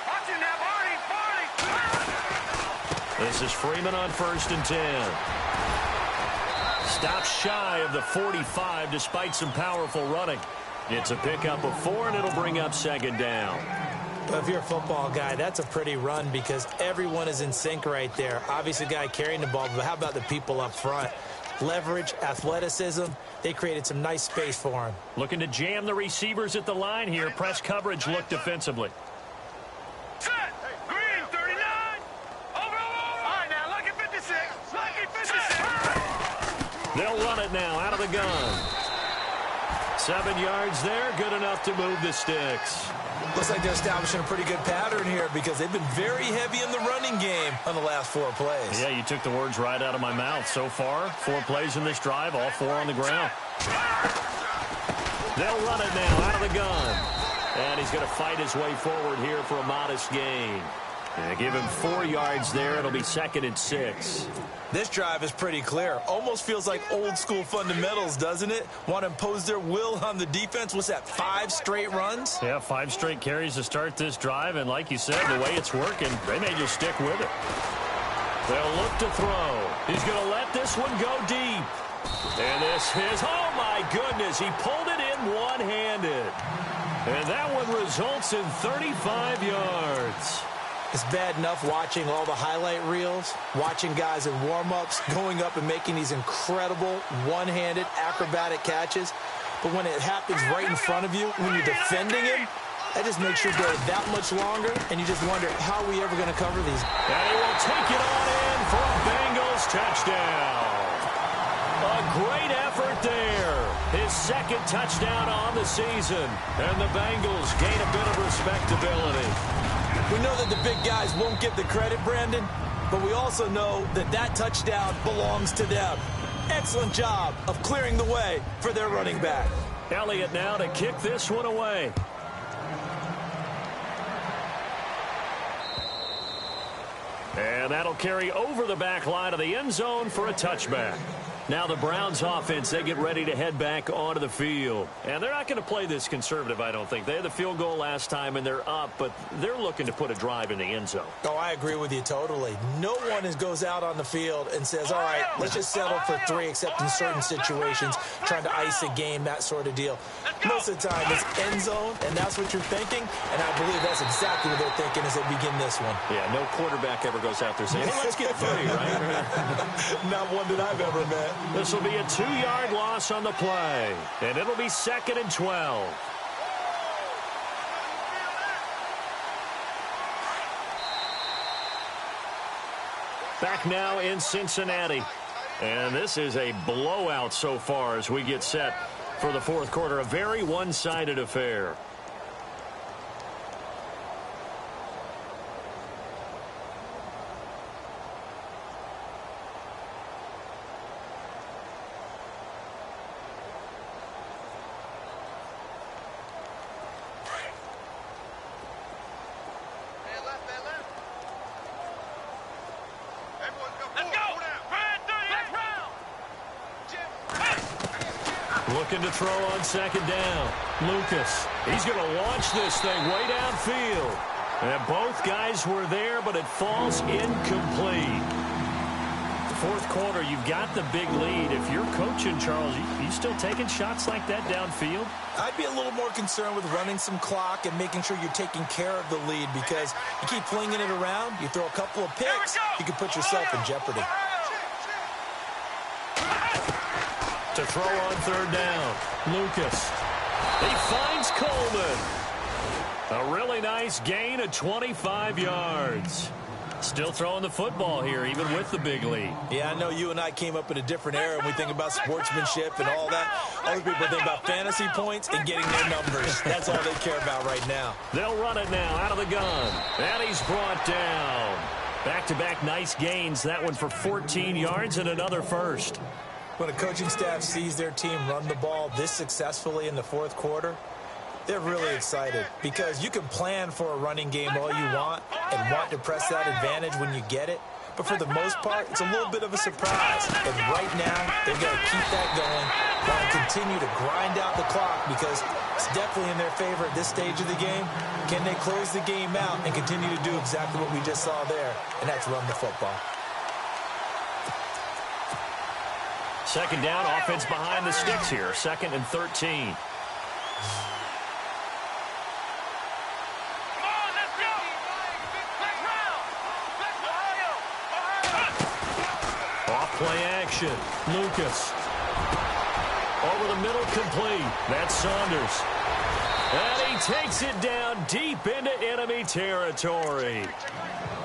Watch him now, Barney. This is Freeman on 1st and 10. Stops shy of the 45 despite some powerful running. It's a pickup of 4, and it'll bring up 2nd down. But if you're a football guy, that's a pretty run because everyone is in sync right there. Obviously, the guy carrying the ball, but how about the people up front? Leverage, athleticism, they created some nice space for him. Looking to jam the receivers at the line here. Press coverage look defensively. Set, green 39. Over. All right, now, lucky 56. Lucky 56. They'll run it now out of the gun. 7 yards there, good enough to move the sticks. Looks like they're establishing a pretty good pattern here because they've been very heavy in the running game on the last 4 plays. Yeah, you took the words right out of my mouth. So far, 4 plays in this drive, all 4 on the ground. They'll run it now out of the gun. And he's going to fight his way forward here for a modest gain. And give him 4 yards there. It'll be 2nd and 6. This drive is pretty clear. Almost feels like old school fundamentals, doesn't it? Want to impose their will on the defense. What's that, 5 straight runs? Yeah, 5 straight carries to start this drive. And like you said, the way it's working, they may just stick with it. They'll look to throw. He's going to let this one go deep. And this is, oh my goodness, he pulled it in one-handed. And that one results in 35 yards. It's bad enough watching all the highlight reels, watching guys in warm-ups going up and making these incredible one-handed acrobatic catches. But when it happens right in front of you, when you're defending him, that just makes your day that much longer, and you just wonder, how are we ever going to cover these? And he will take it on in for a Bengals touchdown. A great effort there. His 2nd touchdown on the season. And the Bengals gain a bit of respectability. We know that the big guys won't get the credit, Brandon, but we also know that that touchdown belongs to them. Excellent job of clearing the way for their running back. Elliott now to kick this one away. And that'll carry over the back line of the end zone for a touchback. Now the Browns offense, they get ready to head back onto the field. And they're not going to play this conservative, I don't think. They had the field goal last time, and they're up, but they're looking to put a drive in the end zone. Oh, I agree with you totally. No one goes out on the field and says, all right, let's just settle for 3, except in certain situations, trying to ice a game, that sort of deal. Most of the time, it's end zone, and that's what you're thinking, and I believe that's exactly what they're thinking as they begin this one. Yeah, no quarterback ever goes out there saying, hey, let's get funny, right? Not one that I've ever met. This will be a 2-yard loss on the play, and it'll be 2nd and 12. Back now in Cincinnati, and this is a blowout so far as we get set for the 4th quarter. A very one-sided affair. Looking to throw on 2nd down. Lucas. He's going to launch this thing way downfield. And both guys were there, but it falls incomplete. Fourth quarter, you've got the big lead. If you're coaching, Charles, you still taking shots like that downfield? I'd be a little more concerned with running some clock and making sure you're taking care of the lead, because you keep flinging it around, you throw a couple of picks, you can put yourself in jeopardy. To throw on third down, Lucas. He finds Coleman. A really nice gain of 25 yards. Still throwing the football here, even with the big lead. Yeah, I know you and I came up in a different era and we think about sportsmanship and all that. Other people think about fantasy points and getting their numbers. That's all they care about right now. They'll run it now out of the gun. And he's brought down. Back-to-back nice gains. That one for 14 yards and another first. When a coaching staff sees their team run the ball this successfully in the fourth quarter, they're really excited, because you can plan for a running game all you want and want to press that advantage when you get it. But for the most part, it's a little bit of a surprise. And right now, they've got to keep that going, want to continue to grind out the clock, because it's definitely in their favor at this stage of the game. Can they close the game out and continue to do exactly what we just saw there, and that's run the football. Second down, offense behind the sticks here. 2nd and 13. Play action. Lucas. Over the middle, complete. That's Saunders. And he takes it down deep into enemy territory.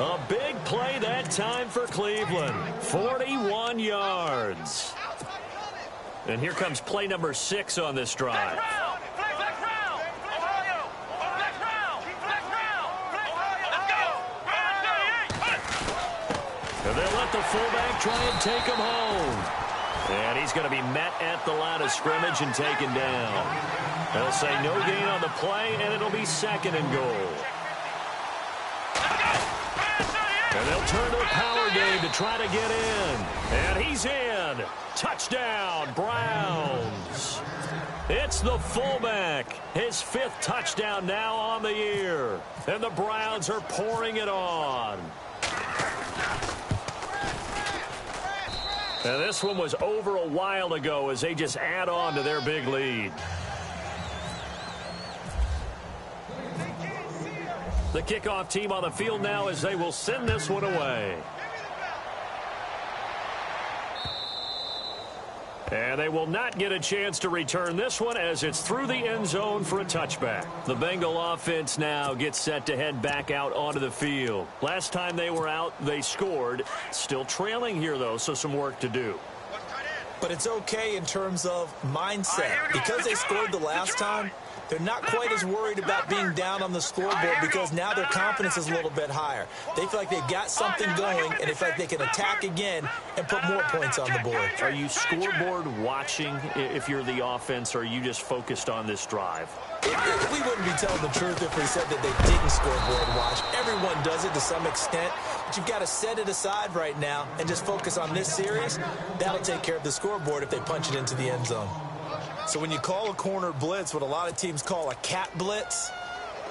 A big play that time for Cleveland. 41 yards. And here comes play number 6 on this drive. And they'll let the fullback try and take him home. And he's going to be met at the line of scrimmage and taken down. They'll say no gain on the play, and it'll be 2nd and goal. And they'll turn to a power game to try to get in. And he's in. Touchdown, Browns. It's the fullback. His 5th touchdown now on the year. And the Browns are pouring it on. And this one was over a while ago as they just add on to their big lead. The kickoff team on the field now as they will send this one away. And they will not get a chance to return this one as it's through the end zone for a touchback. The Bengal offense now gets set to head back out onto the field. Last time they were out, they scored. Still trailing here, though, so some work to do. But it's okay in terms of mindset. Because they scored the last time, they're not quite as worried about being down on the scoreboard, because now their confidence is a little bit higher. They feel like they've got something going, and they feel like they can attack again and put more points on the board. Are you scoreboard watching if you're the offense, or are you just focused on this drive? We wouldn't be telling the truth if we said that they didn't scoreboard watch. Everyone does it to some extent, but you've got to set it aside right now and just focus on this series. That'll take care of the scoreboard if they punch it into the end zone. So when you call a corner blitz, what a lot of teams call a cat blitz,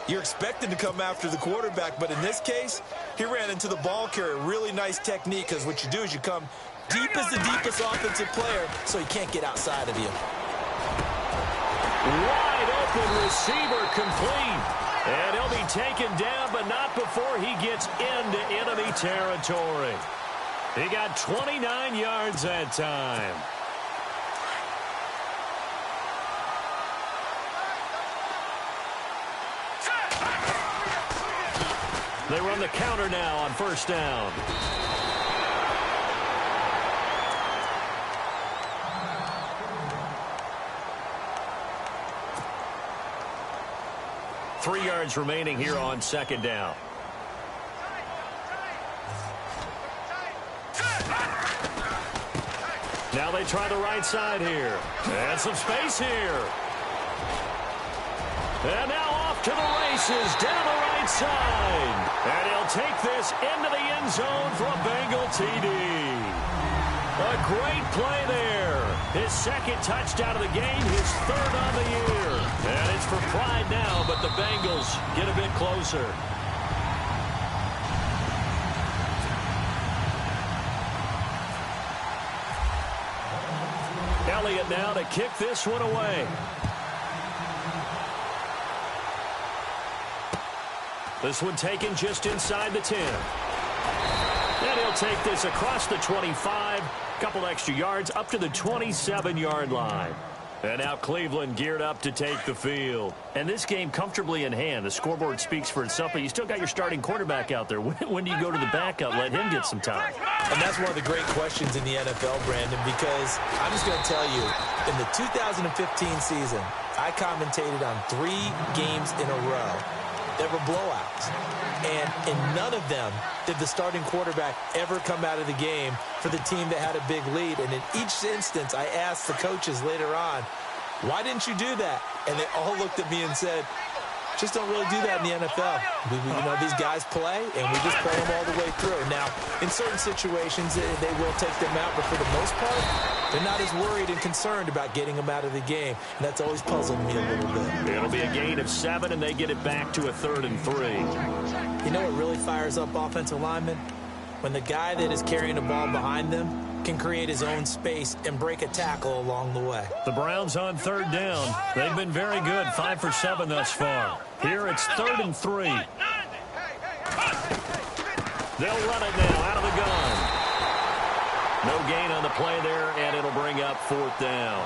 you're expected to come after the quarterback. But in this case, he ran into the ball carrier. Really nice technique, because what you do is you come deep as the deepest offensive player, so he can't get outside of you. Wide open receiver, complete. And he'll be taken down, but not before he gets into enemy territory. He got 29 yards that time. They run the counter now on first down. Three yards remaining here on second down. Now they try the right side here. And some space here. And now off to the races down the right side. And he'll take this into the end zone for a Bengal TD. A great play there. His second touchdown of the game, his third on the year. And it's for pride now, but the Bengals get a bit closer. Elliott now to kick this one away. This one taken just inside the 10. And he'll take this across the 25. Couple extra yards up to the 27-yard line. And now Cleveland geared up to take the field. And this game comfortably in hand. The scoreboard speaks for itself, but you still got your starting quarterback out there. When do you go to the backup, let him get some time? And that's one of the great questions in the NFL, Brandon, because I'm just going to tell you, in the 2015 season, I commentated on 3 games in a row that were blowouts. And in none of them did the starting quarterback ever come out of the game for the team that had a big lead. And in each instance, I asked the coaches later on, why didn't you do that? And they all looked at me and said, just don't really do that in the NFL. These guys play, and we just play them all the way through. Now, in certain situations, they will take them out, but for the most part, they're not as worried and concerned about getting them out of the game. And that's always puzzled me a little bit. It'll be a gain of 7, and they get it back to a 3rd and 3. You know what really fires up offensive linemen? When the guy that is carrying the ball behind them can create his own space and break a tackle along the way. The Browns on 3rd down. They've been very good, 5 for 7 thus far. Here it's 3rd and 3. They'll run it now out of the gun. No gain on the play there, and it'll bring up 4th down.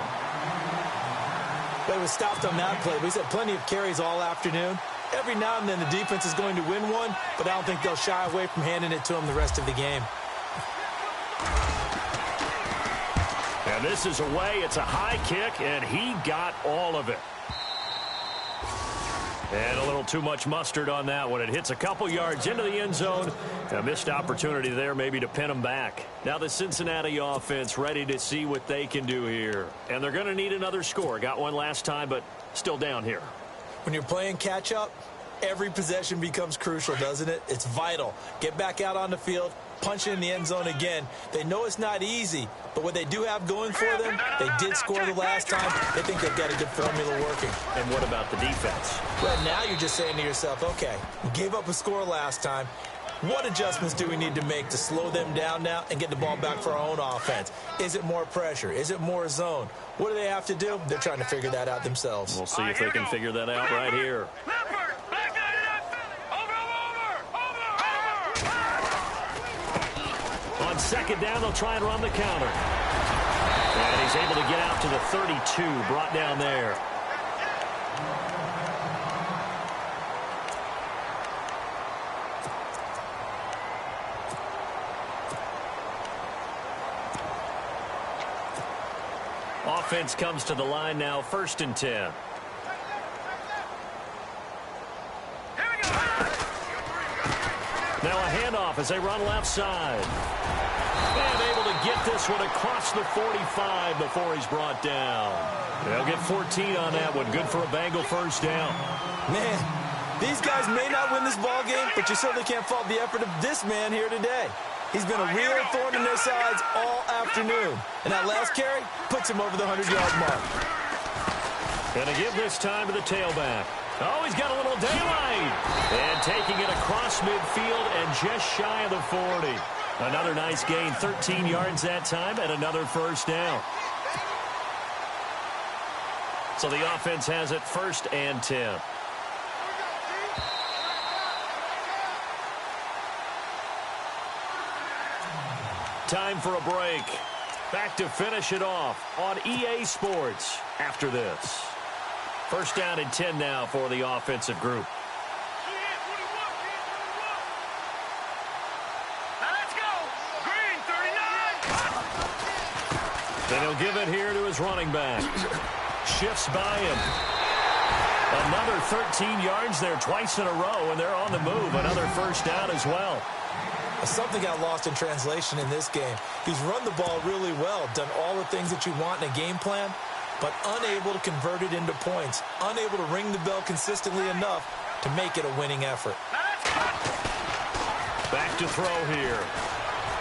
They were stopped on that play. We've had plenty of carries all afternoon. Every now and then the defense is going to win one, but I don't think they'll shy away from handing it to them the rest of the game. And this is away. It's a high kick, and he got all of it. And a little too much mustard on that one. It hits a couple yards into the end zone. A missed opportunity there maybe to pin them back. Now the Cincinnati offense ready to see what they can do here. And they're going to need another score. Got one last time, but still down here. When you're playing catch-up, every possession becomes crucial, doesn't it? It's vital. Get back out on the field, punch it in the end zone again. They know it's not easy, but what they do have going for them, they did score the last time. They think they've got a good formula working. And what about the defense? Well, now you're just saying to yourself, okay, we gave up a score last time. What adjustments do we need to make to slow them down now and get the ball back for our own offense? Is it more pressure? Is it more zone? What do they have to do? They're trying to figure that out themselves. We'll see if they can figure that out right here. On 2nd down, they'll try and run the counter. And he's able to get out to the 32, brought down there. Offense comes to the line now, 1st and 10. Now a handoff as they run left side. And able to get this one across the 45 before he's brought down. They'll get 14 on that one. Good for a Bengal 1st down. Man, these guys may not win this ball game, but you certainly can't fault the effort of this man here today. He's been a real thorn in their sides all afternoon. And that last carry puts him over the 100-yard mark. Gonna give this time to the tailback. Oh, he's got a little daylight. And taking it across midfield and just shy of the 40. Another nice gain, 13 yards that time, and another 1st down. So the offense has it 1st and 10. Time for a break. Back to finish it off on EA Sports after this. 1st down and 10 now for the offensive group. Let's go. Green 39. Then he'll give it here to his running back. Shifts by him. Another 13 yards there twice in a row, and they're on the move. Another 1st down as well. Something got lost in translation in this game. He's run the ball really well, done all the things that you want in a game plan, but unable to convert it into points, unable to ring the bell consistently enough to make it a winning effort. Back to throw here.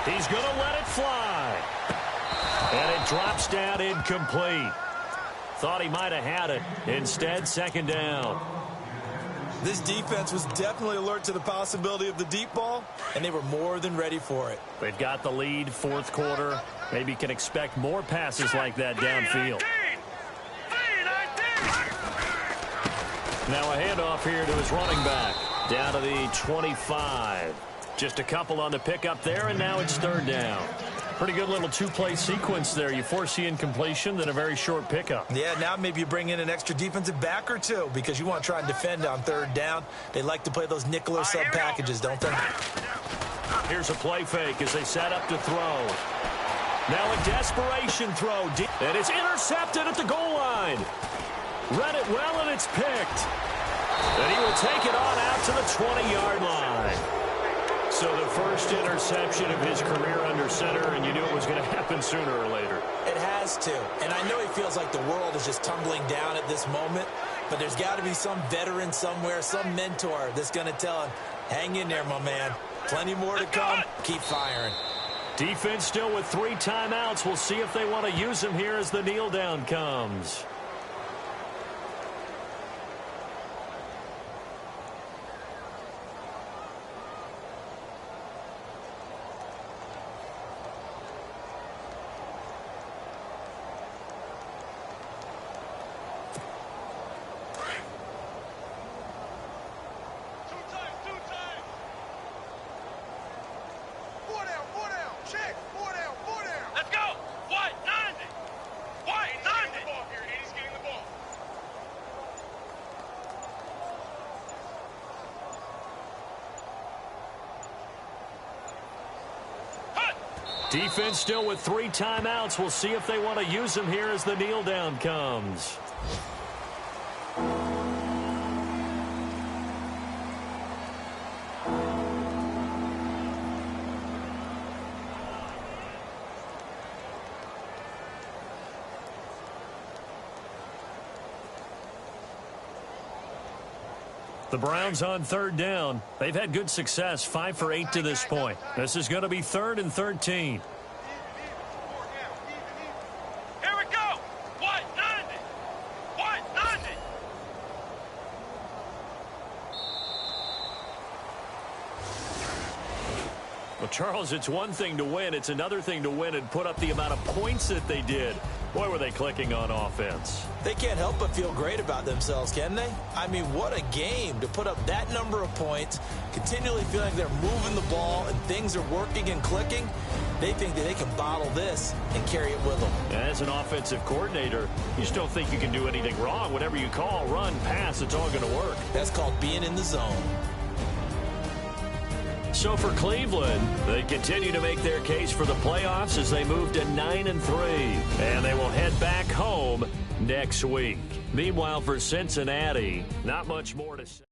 He's going to let it fly. And it drops down incomplete. Thought he might have had it. Instead, 2nd down. This defense was definitely alert to the possibility of the deep ball, and they were more than ready for it. They've got the lead, fourth quarter. Maybe can expect more passes like that downfield. Now a handoff here to his running back. Down to the 25. Just a couple on the pickup there, and now it's third down. Pretty good little two-play sequence there. You force the incompletion, then a very short pickup. Yeah, now maybe you bring in an extra defensive back or two because you want to try and defend on third down. They like to play those nickel or sub packages, don't they? Here's a play fake as they set up to throw. Now a desperation throw. And it's intercepted at the goal line. Read it well, and it's picked. And he will take it on out to the 20-yard line. So the first interception of his career under center, and you knew it was going to happen sooner or later. It has to. And I know he feels like the world is just tumbling down at this moment, but there's got to be some veteran somewhere, some mentor that's going to tell him, hang in there, my man. Plenty more to come. Keep firing. Defense still with 3 timeouts. We'll see if they want to use them here as the kneel down comes. Defense still with 3 timeouts. We'll see if they want to use them here as the kneel down comes. The Browns on third down. They've had good success, 5 for 8 to this point. This is going to be 3rd and 13. Here we go. What? 90. What? 90. Well, Charles, it's one thing to win. It's another thing to win and put up the amount of points that they did. Boy, were they clicking on offense. They can't help but feel great about themselves, can they? I mean, what a game to put up that number of points, continually feeling they're moving the ball and things are working and clicking. They think that they can bottle this and carry it with them. As an offensive coordinator, you just don't think you can do anything wrong. Whatever you call, run, pass, it's all going to work. That's called being in the zone. So for Cleveland, they continue to make their case for the playoffs as they move to 9-3. And they will head back home next week. Meanwhile, for Cincinnati, not much more to say.